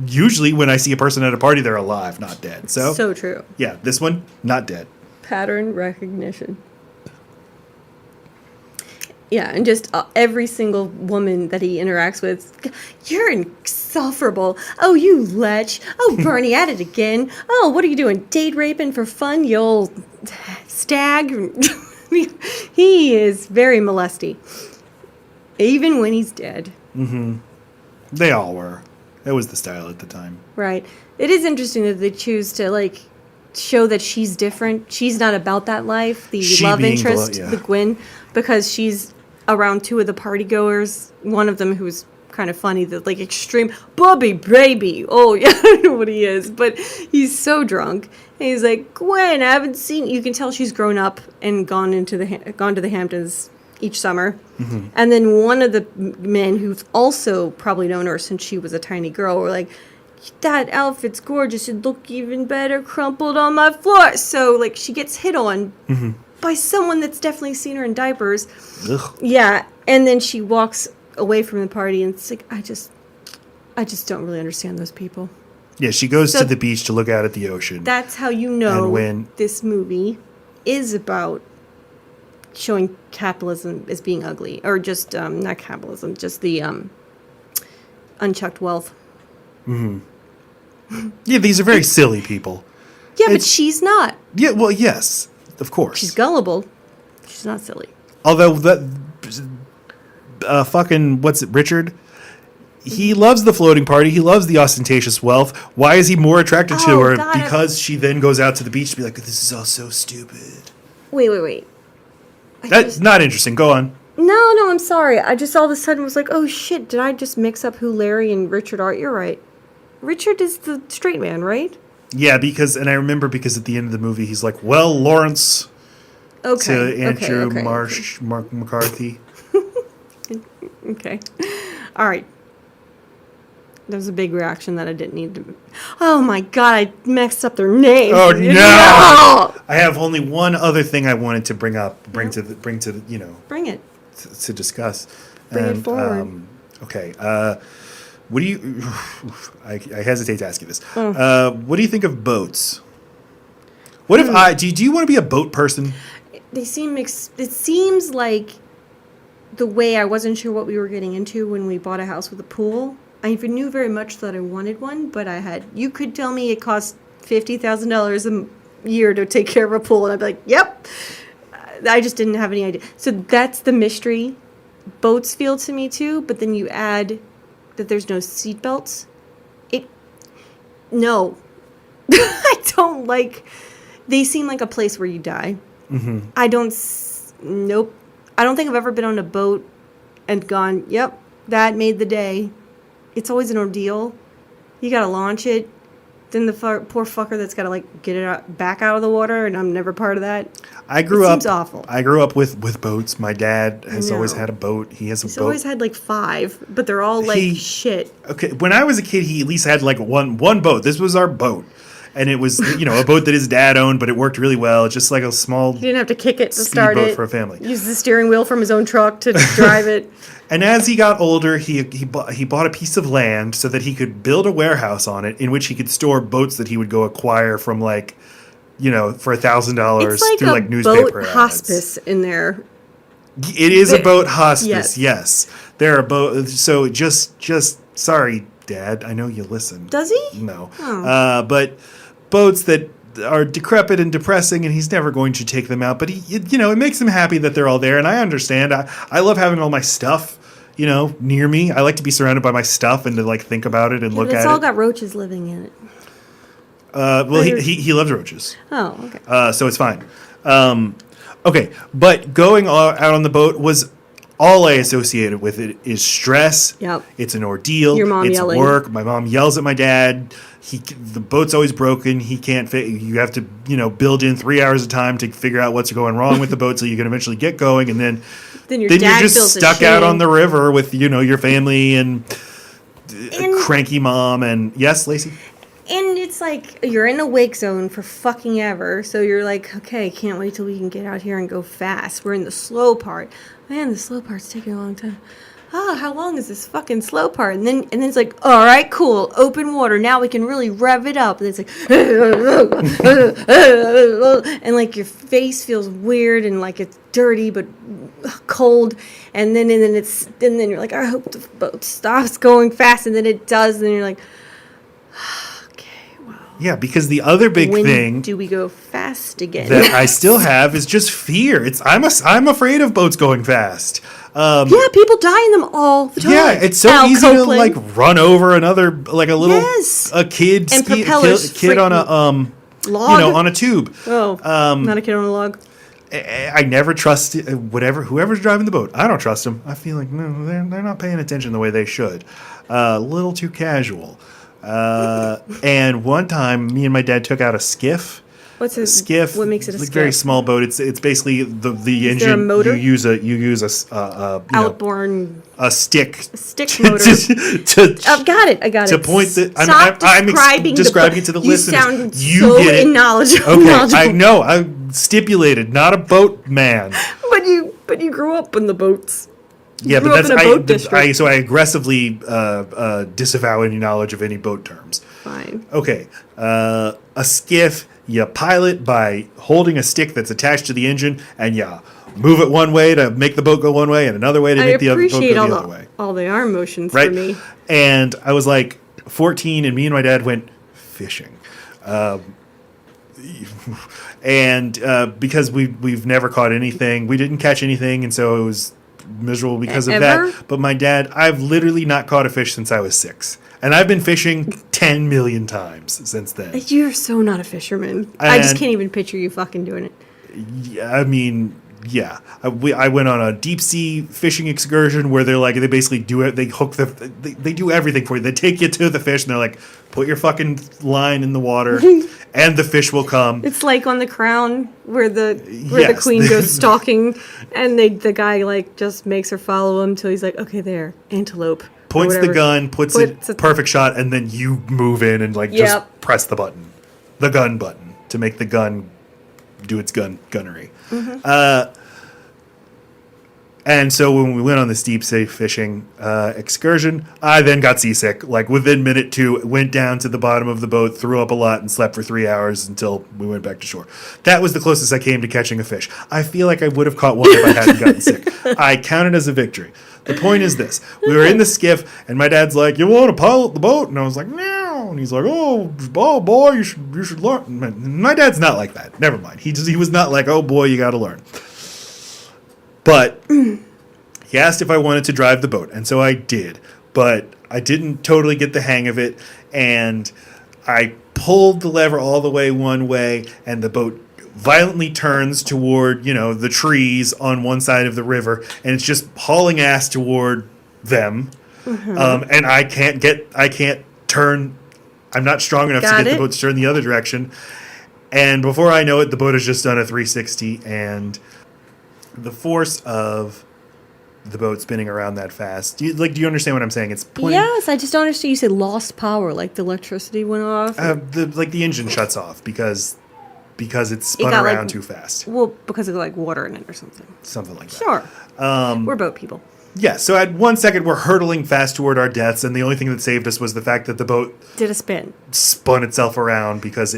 Usually when I see a person at a party, they're alive, not dead. So true. Yeah, this one, not dead. Pattern recognition. Yeah, and just every single woman that he interacts with, you're insufferable. Oh, you lech. Oh, Bernie at it again. Oh, what are you doing? Date raping for fun, you old stag? He is very molesty. Even when he's dead. Mm-hmm. They all were. It was the style at the time. Right. It is interesting that they choose to, like, show that she's different. She's not about that life. The love interest, the Gwen, because she's around two of the party goers. One of them who's kind of funny, the like extreme Bobby baby. Oh yeah, I don't know what he is, but he's so drunk. And he's like, Gwen, I haven't seen. You can tell she's grown up and gone to the Hamptons each summer. Mm-hmm. And then one of the men who's also probably known her since she was a tiny girl were like, that outfit's gorgeous. It'd look even better crumpled on my floor. So like she gets hit on. Mm-hmm. By someone that's definitely seen her in diapers. Ugh. Yeah, and then she walks away from the party, and it's like, I just don't really understand those people. Yeah, she goes to the beach to look out at the ocean. That's how you know this movie is about showing capitalism as being ugly, or just not capitalism, just the unchecked wealth. Yeah, these are very silly people. Yeah, but she's not. Yeah, well, yes, of course. She's gullible. She's not silly. Although fucking what's it, Richard? He loves the floating party. He loves the ostentatious wealth. Why is he more attracted to her? God, Because she then goes out to the beach to be like, "This is all so stupid." Wait. That's not interesting. Go on. No, I'm sorry. I just all of a sudden was like, oh shit, did I just mix up who Larry and Richard are? You're right. Richard is the straight man, right? Yeah, and I remember because at the end of the movie, he's like, "Well, Lawrence," to Andrew McCarthy. Okay. All right. There was a big reaction that I didn't need to. Oh my god, I messed up their names. Oh no! I have only one other thing I wanted to bring to Bring it. to discuss. Bring it forward. Okay. What do you? I hesitate to ask you this. What do you think of boats? What if do you want to be a boat person? They seem. It seems like the way I wasn't sure what we were getting into when we bought a house with a pool. I knew very much that I wanted one, but you could tell me it cost $50,000 a year to take care of a pool, and I'd be like, yep. I just didn't have any idea. So that's the mystery. Boats feel to me too, but then you add that there's no seatbelts. No. I don't like, they seem like a place where you die. Mm-hmm. Nope. I don't think I've ever been on a boat and gone, yep, that made the day. It's always an ordeal. You got to launch it. Then the poor fucker that's got to get it back out of the water, and I'm never part of that. Seems awful. I grew up with boats. My dad has always had a boat. He's always had 5, but they're all shit. Okay, when I was a kid, he at least had one boat. This was our boat. And it was, a boat that his dad owned, but it worked really well. It's just like a small. He didn't have to kick it to start it. For a family. Use the steering wheel from his own truck to drive it. And as he got older, he bought a piece of land so that he could build a warehouse on it in which he could store boats that he would go acquire from for $1,000 through a newspaper boat ads. Hospice in there. It is a boat hospice. Yes. There are boats. So just sorry, Dad. I know you listen. Does he? No. Oh. But boats that are decrepit and depressing, and he's never going to take them out. But it makes him happy that they're all there, and I understand. I love having all my stuff, near me. I like to be surrounded by my stuff and to think about it and look at it. It's all got roaches living in it. Well, he loves roaches. Oh, okay. So it's fine. Okay, but going out on the boat was all I associated with it is stress. Yep. It's an ordeal. Your mom it's yelling. Work. My mom yells at my dad. The boat's always broken. He can't fit. You have to, build in 3 hours of time to figure out what's going wrong with the boat so you can eventually get going. And then you're just stuck out on the river with, your family and cranky mom. And yes, Lacey? And it's you're in a wake zone for fucking ever. So you're like, okay, can't wait till we can get out here and go fast. We're in the slow part. Man, the slow part's taking a long time. How long is this fucking slow part? And then it's like, all right, cool, open water. Now we can really rev it up. And it's and your face feels weird and it's dirty but cold. And then you're like, I hope the boat stops going fast. And then it does. And then you're like, okay, wow. Yeah, because the other big thing. When do we go fast again? That I still have is just fear. I'm afraid of boats going fast. Yeah, people die in them all the time. Yeah, it's so easy to run over another a kid and kid on a log? On a tube. Oh, not a kid on a log. I never trust whoever's driving the boat. I don't trust them. I feel like no, they're not paying attention the way they should. A little too casual. And one time, me and my dad took out a skiff. What's a skiff? What makes it a skiff? Very small boat. It's basically the engine. Is there a motor? You use outboard a stick. A stick motor. I've got it. I got to it. point that I'm describing it to the listeners. You sound so knowledgeable. Okay, I know. I'm stipulated, not a boat man. But you grew up in the boats. Yeah, but that's so I aggressively disavow any knowledge of any boat terms. Fine. Okay, a skiff. You pilot by holding a stick that's attached to the engine, and you move it one way to make the boat go one way and another way to make the other boat go the other way. all the arm motions Right? for me. And I was like 14, and me and my dad went fishing. And because we've never caught anything, we didn't catch anything, and so it was miserable because of Ever? that. But my dad, I've literally not caught a fish since I was 6. And I've been fishing 10 million times since then. You're so not a fisherman. I just And- can't even picture you fucking doing it. Yeah, I mean, yeah. I went on a deep sea fishing excursion where they basically do it. They hook they do everything for you. They take you to the fish and they're like, put your fucking line in the water and the fish will come. It's like on The Crown where the Yes. queen goes stalking and the guy like just makes her follow him till he's like, okay, there, antelope. or Points the whatever. gun, puts it perfect shot, and then you move in and Yep. just press the gun button to make the gun do its gunnery. And so when we went on this deep sea fishing excursion, I then got seasick. Like within minute 2, went down to the bottom of the boat, threw up a lot, and slept for 3 hours until we went back to shore. That was the closest I came to catching a fish. I feel like I would have caught one if I hadn't gotten sick. I count it as a victory. The point is this. We were in the skiff, and my dad's like, you want to pilot the boat? And I was like, no. And he's like, oh boy, you should learn. My dad's not like that. Never mind. He was not like, oh, boy, you got to learn. But he asked if I wanted to drive the boat, and so I did. But I didn't totally get the hang of it, and I pulled the lever all the way one way, and the boat violently turns toward, the trees on one side of the river, and it's just hauling ass toward them. And I can't turn. I'm not strong enough to get the boat to turn the other direction. And before I know it, the boat has just done a 360, and the force of the boat spinning around that fast. Do you understand what I'm saying? It's Yes, I just don't understand. You said lost power, like the electricity went off. the engine shuts off because it's spun around too fast. Well, because of like water in it or something. Something like that. Sure. We're boat people. Yeah, so at 1 second we're hurtling fast toward our deaths, and the only thing that saved us was the fact that the boat Did a spin. spun itself around because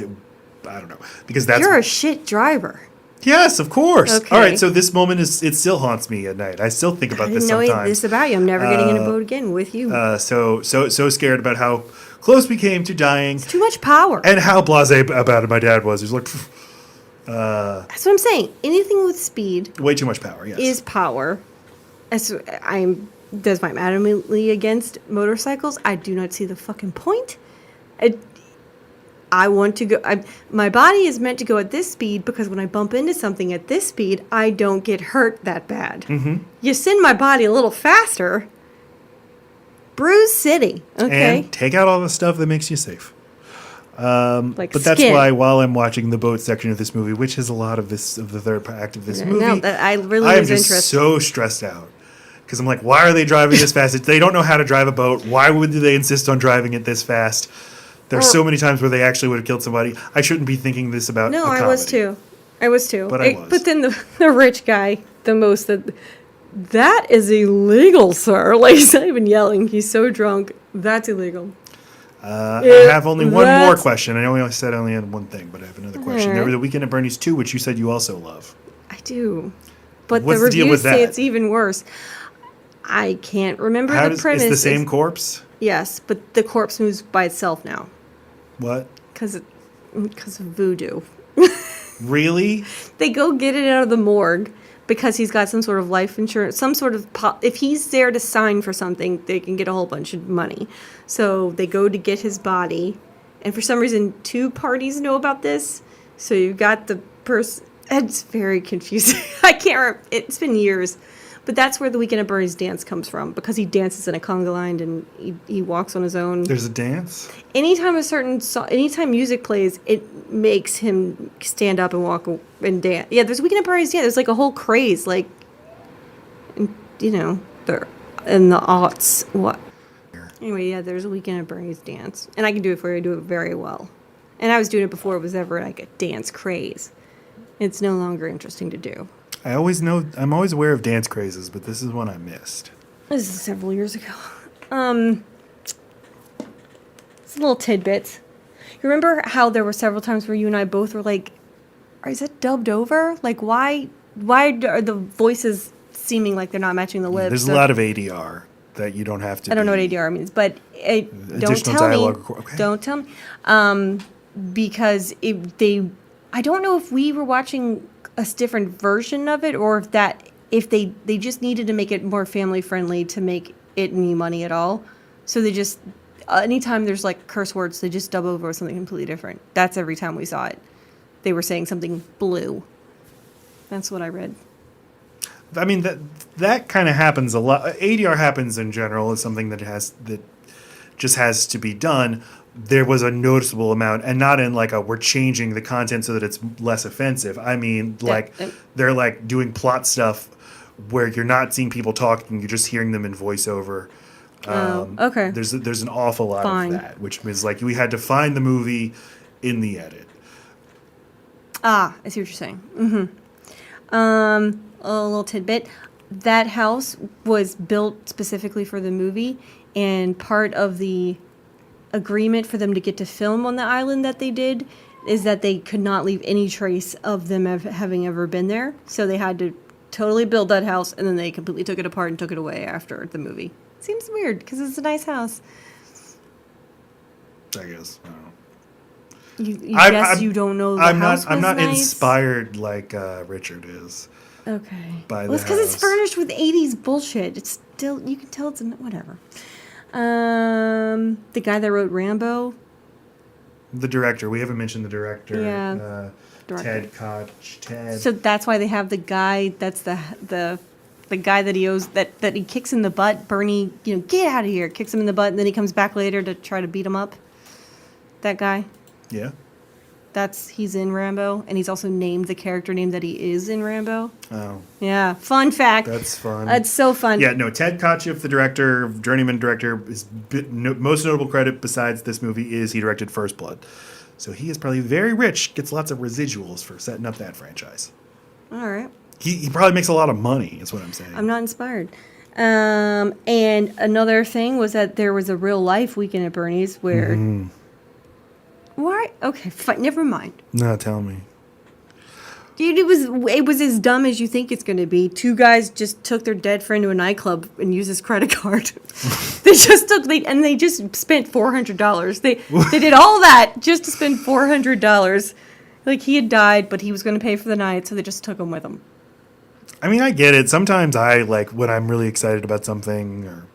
that's... You're a shit driver. Yes, of course. Okay. All right, so this moment it still haunts me at night. I still think about I this didn't know sometimes. this about you. I'm never getting in a boat again with you. So scared about how close we came to dying. Too much power. And how blasé about it my dad was. He was like, That's what I'm saying. Anything with speed way too much power, yes. is power. That's why I'm adamantly against motorcycles. I do not see the fucking point. I want to go. My body is meant to go at this speed because when I bump into something at this speed, I don't get hurt that bad. Mm-hmm. You send my body a little faster. Bruise City. Okay. And take out all the stuff that makes you safe. Like But that's skin. why while I'm watching the boat section of this movie, which is a lot of the third act of this movie, No, that I really I'm lose just interest. so stressed out. Because I'm like, why are they driving this fast? They don't know how to drive a boat. Why would they insist on driving it this fast? There's so many times where they actually would have killed somebody. I shouldn't be thinking this about No, a comedy. I was too. But I was. But then the rich guy, that is illegal, sir. Like, he's not even yelling. He's so drunk. That's illegal. I have only one more question. I know we only said I only had one thing, but I have another question. All There right. was a Weekend at Bernie's 2, which you said you also love. I do. But What's the the deal reviews with say that? it's even worse. I can't remember How the does premise. it's the same corpse? Yes, but the corpse moves by itself now. What? Because of voodoo. Really? They go get it out of the morgue because he's got some sort of life insurance, some sort of if he's there to sign for something, they can get a whole bunch of money. So they go to get his body, and for some reason 2 parties know about this. So you've got the person. It's very confusing. I can't. It's been years, but that's where the Weekend at Bernie's dance comes from, because he dances in a conga line and he walks on his own. There's a dance? Anytime anytime music plays, it makes him stand up and walk and dance. Yeah, there's a Weekend at Bernie's dance. There's like a whole craze, like, they're in the aughts. What? Anyway, yeah, there's a Weekend at Bernie's dance, and I can do it for you. I do it very well, and I was doing it before it was ever like a dance craze. It's no longer interesting to do. I'm always aware of dance crazes, but this is one I missed. This is several years ago. It's little tidbits. You remember how there were several times where you and I both were like, is it dubbed over? Like, why are the voices seeming like they're not matching the lips? There's a lot of ADR that you don't have to. I don't know what ADR means, but don't tell me. Okay. Don't tell me, because I don't know if we were watching a different version of it, or if they just needed to make it more family friendly to make it any money at all. So they just anytime there's like curse words, they just dub over with something completely different. That's every time we saw it. They were saying something blue. That's what I read. I mean, that kind of happens a lot. ADR happens in general. It's something that just has to be done. There was a noticeable amount, and not in like we're changing the content so that it's less offensive. I mean, like they're like doing plot stuff where you're not seeing people talking, you're just hearing them in voiceover. Okay. There's an awful lot of that, which means like we had to find the movie in the edit. I see what you're saying. Mm-hmm. A little tidbit. That house was built specifically for the movie, and part of the agreement for them to get to film on the island that they did is that they could not leave any trace of them having ever been there. So they had to totally build that house, and then they completely took it apart and took it away after the movie. Seems weird, because it's a nice house. I guess. I don't know. You don't know the house was I'm not nice? Inspired like Richard is. Okay. Well, it's because it's furnished with 80s bullshit. It's still, you can tell it's whatever. The guy that wrote Rambo. The director. We haven't mentioned the director. Yeah. Ted Kotcheff. So that's why they have the guy that's the guy that he owes that he kicks in the butt. Bernie, get out of here. Kicks him in the butt, and then he comes back later to try to beat him up. That guy. Yeah. He's in Rambo, and he's also named the character name that he is in Rambo. Oh. Yeah, fun fact. That's fun. That's so fun. Yeah, no, Ted Kotcheff, the director, journeyman director, most notable credit besides this movie is he directed First Blood. So he is probably very rich, gets lots of residuals for setting up that franchise. All right. He probably makes a lot of money, is what I'm saying. I'm not inspired. And another thing was that there was a real life Weekend at Bernie's where... Mm. Why? Okay, fine. Never mind. No, tell me. Dude, it was as dumb as you think it's going to be. Two guys just took their dead friend to a nightclub and used his credit card. They just spent $400. They did all that just to spend $400. Like, he had died, but he was going to pay for the night, so they just took him with them. I mean, I get it. Sometimes when I'm really excited about something or,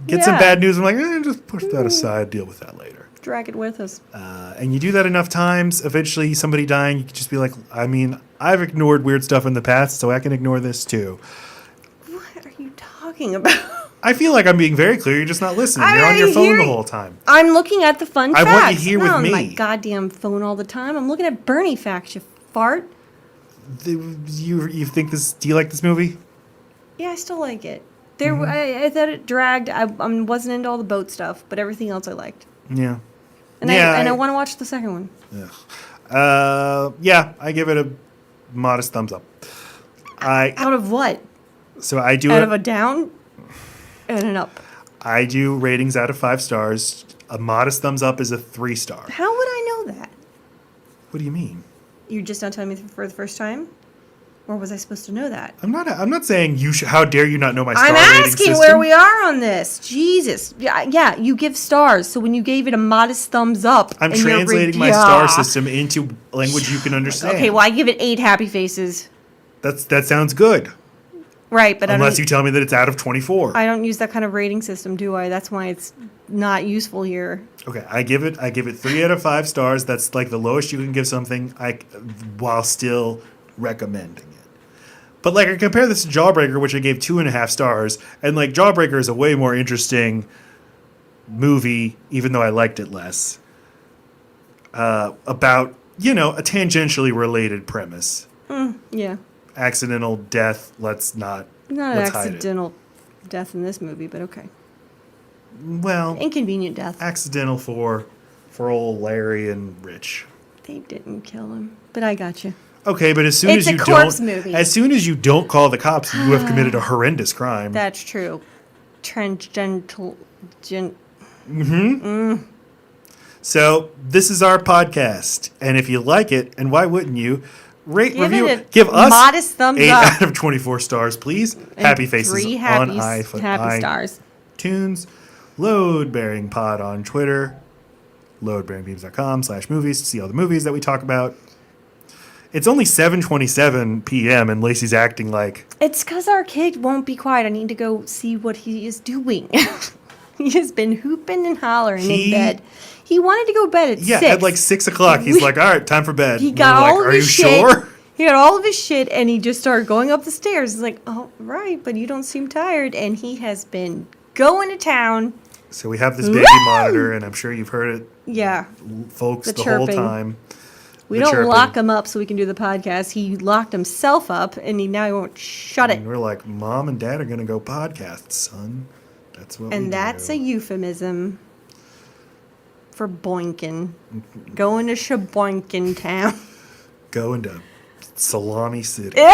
get some bad news, I'm like, just push that aside, deal with that later. Drag it with us. And you do that enough times, eventually somebody dying, you can just be like, I mean, I've ignored weird stuff in the past, so I can ignore this too. What are you talking about? I feel like I'm being very clear. You're just not listening. You're on your phone the whole time. I'm looking at the fun facts. I want you here with me. I'm on my goddamn phone all the time. I'm looking at Bernie facts, you fart. You think this? Do you like this movie? Yeah, I still like it. I thought it dragged. I wasn't into all the boat stuff, but everything else I liked. Yeah. And I want to watch the second one. Yeah. I give it a modest thumbs up. Out of what? So I do out of a down and an up. I do ratings out of 5 stars. A modest thumbs up is a 3-star. How would I know that? What do you mean? You're just not telling me for the first time? Or was I supposed to know that? I'm not saying you should. How dare you not know my star rating I'm system? asking where we are on this. Jesus. Yeah, you give stars. So when you gave it a modest thumbs up... I'm translating my star system into language you can understand. Okay, well, I give it 8 happy faces. That sounds good. Right, but unless you tell me that it's out of 24. I don't use that kind of rating system, do I? That's why it's not useful here. Okay, I give it 3 out of 5 stars. That's like the lowest you can give something while still recommending it. But like I compare this to Jawbreaker, which I gave 2.5 stars, and like Jawbreaker is a way more interesting movie, even though I liked it less. About a tangentially related premise. Yeah. Accidental death. Let's not an accidental death in this movie, but okay. Well, inconvenient death. Accidental for old Larry and Rich. They didn't kill him, but I got you. Okay, but as soon as you don't call the cops, you have committed a horrendous crime. That's true. Transgental. So this is our podcast, and if you like it, and why wouldn't you, rate, Give review, it a give us modest thumbs 8 up. out of 24 stars, please. Happy faces 3 on happy stars. iTunes. Load Bearing Pod on Twitter. loadbearingbeams.com/movies to see all the movies that we talk about. It's only 7:27 p.m. and Lacey's acting like... It's because our kid won't be quiet. I need to go see what he is doing. He has been hooping and hollering in bed. He wanted to go to bed at 6. At like 6 o'clock. He's like, all right, time for bed. He got all of his shit. Sure? He got all of his shit, and he just started going up the stairs. He's like, oh, right, but you don't seem tired. And he has been going to town. So we have this baby monitor, and I'm sure you've heard it, Yeah. folks, the chirping. whole time. We don't lock him up so we can do the podcast. He locked himself up, and now he won't shut it. And we're like, Mom and Dad are going to go podcast, son. That's what we do. And that's a euphemism for boinking. Going to Sheboinkin town. Going to Salami City. Ew!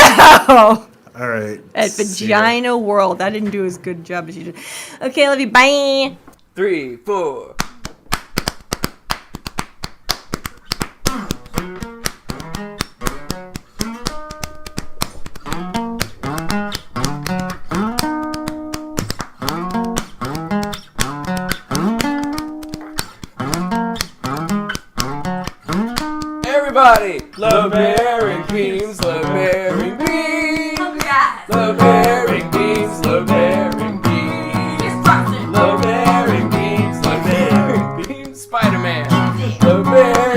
All right. At Vagina World. I didn't do as good a job as you did. Okay, love you. Bye. 3, 4. Everybody, love bearing beams, love bearing beams. Love bearing beams, love bearing beams. Love bearing beams, love bearing beams. Spider-Man, love bearing